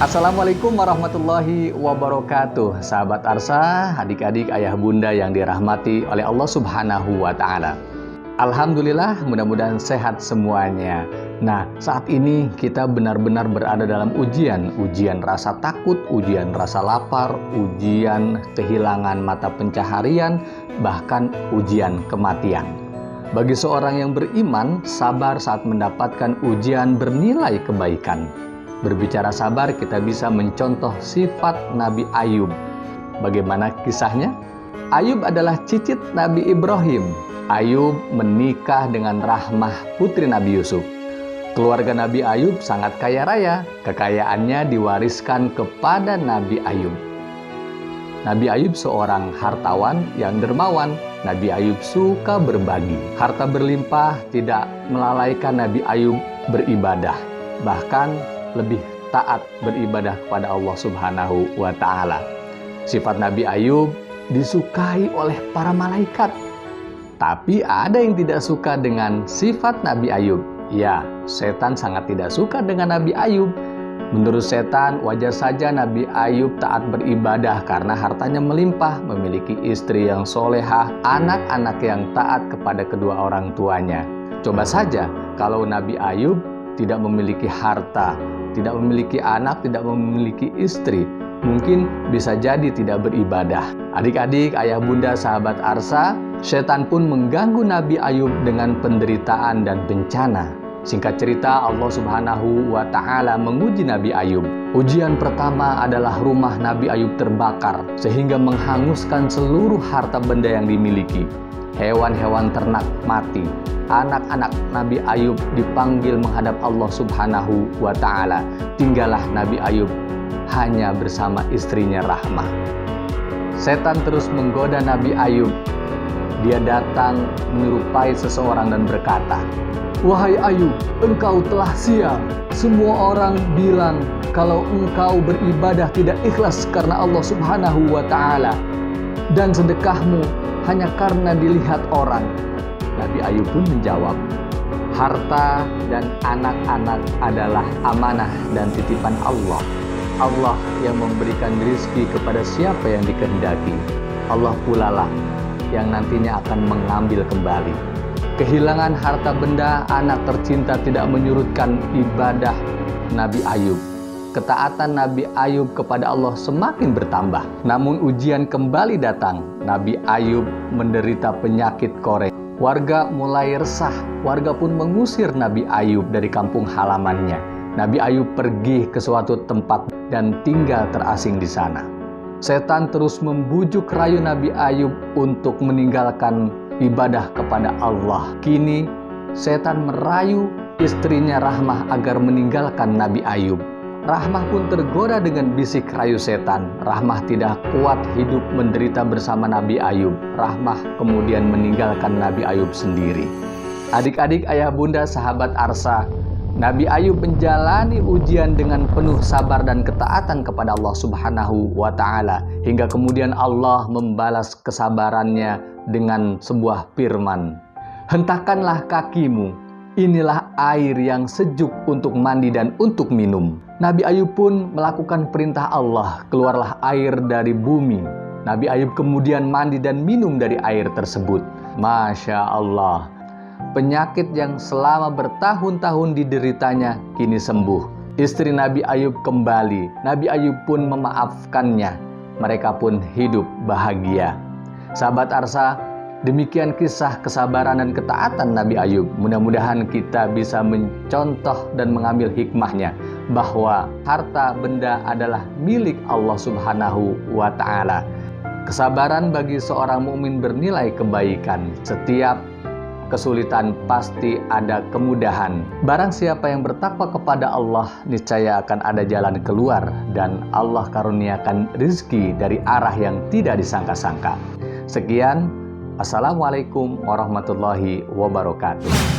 Assalamualaikum warahmatullahi wabarakatuh. Sahabat Arsa, adik-adik, ayah bunda yang dirahmati oleh Allah Subhanahu wa Ta'ala. Alhamdulillah, mudah-mudahan sehat semuanya. Nah, saat ini kita benar-benar berada dalam ujian rasa takut, ujian rasa lapar, ujian kehilangan mata pencaharian, bahkan ujian kematian. Bagi seorang yang beriman, sabar saat mendapatkan ujian bernilai kebaikan. Berbicara sabar, kita bisa mencontoh sifat Nabi Ayub. Bagaimana kisahnya? Ayub adalah cicit Nabi Ibrahim. Ayub menikah dengan Rahmah, putri Nabi Yusuf. Keluarga Nabi Ayub sangat kaya raya. Kekayaannya diwariskan kepada Nabi Ayub. Nabi Ayub seorang hartawan yang dermawan. Nabi Ayub suka berbagi. Harta berlimpah tidak melalaikan Nabi Ayub beribadah. Bahkan lebih taat beribadah kepada Allah Subhanahu wa Ta'ala. Sifat Nabi Ayub disukai oleh para malaikat. Tapi ada yang tidak suka dengan sifat Nabi Ayub. Ya, setan sangat tidak suka dengan Nabi Ayub. Menurut setan, wajar saja Nabi Ayub taat beribadah karena hartanya melimpah, memiliki istri yang solehah, anak-anak yang taat kepada kedua orang tuanya. Coba saja kalau Nabi Ayub tidak memiliki harta, tidak memiliki anak, tidak memiliki istri, mungkin bisa jadi tidak beribadah. Adik-adik, ayah bunda, sahabat Arsa, setan pun mengganggu Nabi Ayub dengan penderitaan dan bencana. Singkat cerita, Allah Subhanahu wa Ta'ala menguji Nabi Ayub. Ujian pertama adalah rumah Nabi Ayub terbakar, sehingga menghanguskan seluruh harta benda yang dimiliki. Hewan-hewan ternak mati. Anak-anak Nabi Ayub dipanggil menghadap Allah Subhanahu wa Ta'ala. Tinggallah Nabi Ayub hanya bersama istrinya Rahmah. Setan terus menggoda Nabi Ayub. Dia datang menyerupai seseorang dan berkata, "Wahai Ayub, engkau telah sial. Semua orang bilang kalau engkau beribadah tidak ikhlas karena Allah Subhanahu wa Ta'ala. Dan sedekahmu hanya karena dilihat orang." Nabi Ayub pun menjawab, "Harta dan anak-anak adalah amanah dan titipan Allah. Allah yang memberikan rezeki kepada siapa yang dikehendaki. Allah pula lah yang nantinya akan mengambil kembali." Kehilangan harta benda anak tercinta tidak menyurutkan ibadah Nabi Ayub. Ketaatan Nabi Ayub kepada Allah semakin bertambah. Namun ujian kembali datang. Nabi Ayub menderita penyakit korek. Warga mulai resah. Warga pun mengusir Nabi Ayub dari kampung halamannya. Nabi Ayub pergi ke suatu tempat dan tinggal terasing di sana. Setan terus membujuk rayu Nabi Ayub untuk meninggalkan ibadah kepada Allah. Kini setan merayu istrinya Rahmah agar meninggalkan Nabi Ayub. Rahmah pun tergoda dengan bisik rayu setan. Rahmah tidak kuat hidup menderita bersama Nabi Ayub. Rahmah kemudian meninggalkan Nabi Ayub sendiri. Adik-adik, ayah bunda, sahabat Arsa, Nabi Ayub menjalani ujian dengan penuh sabar dan ketaatan kepada Allah Subhanahu wa Ta'ala. Hingga kemudian Allah membalas kesabarannya dengan sebuah firman, "Hentakkanlah kakimu, inilah air yang sejuk untuk mandi dan untuk minum." Nabi Ayub pun melakukan perintah Allah, keluarlah air dari bumi. Nabi Ayub kemudian mandi dan minum dari air tersebut. Masya Allah, penyakit yang selama bertahun-tahun dideritanya kini sembuh. Istri Nabi Ayub kembali, Nabi Ayub pun memaafkannya. Mereka pun hidup bahagia. Sahabat Arsa, demikian kisah kesabaran dan ketaatan Nabi Ayub. Mudah-mudahan kita bisa mencontoh dan mengambil hikmahnya bahwa harta benda adalah milik Allah Subhanahu wa Ta'ala. Kesabaran bagi seorang mukmin bernilai kebaikan. Setiap kesulitan pasti ada kemudahan. Barang siapa yang bertakwa kepada Allah, niscaya akan ada jalan keluar dan Allah karuniakan rezeki dari arah yang tidak disangka-sangka. Sekian. Assalamualaikum warahmatullahi wabarakatuh.